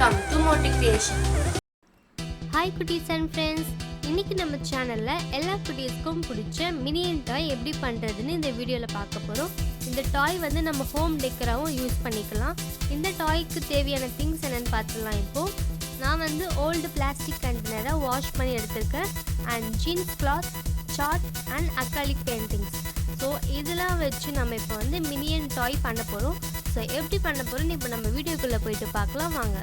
Welcome to MOTU Creation. Hi cuties and friends. இன்னைக்கு நம்ம சேனல்ல எல்லா குட்டீஸ்க்கும் பிடிச்ச மினியன் டாய் எப்படி பண்றதுன்னு இந்த வீடியோல பார்க்க போறோம். இந்த டாய் வந்து நம்ம ஹோம் டெக்கராவும் யூஸ் பண்ணிக்கலாம். இந்த டாய்க்கு தேவையான திங்ஸ் என்னன்னு பார்த்துடலாம். இப்போ நான் வந்து ஓல்டு பிளாஸ்டிக் கண்டெய்னரை வாஷ் பண்ணி எடுத்திருக்கேன் and jeans cloth, chart and acrylic paintings. So இதெல்லாம் வச்சு நம்ம இப்போ வந்து மினியன் டாய் பண்ண போகிறோம். ஸோ எப்படி பண்ண போகிறோம்னு இப்போ நம்ம வீடியோக்குள்ளே போயிட்டு பார்க்கலாம் வாங்க.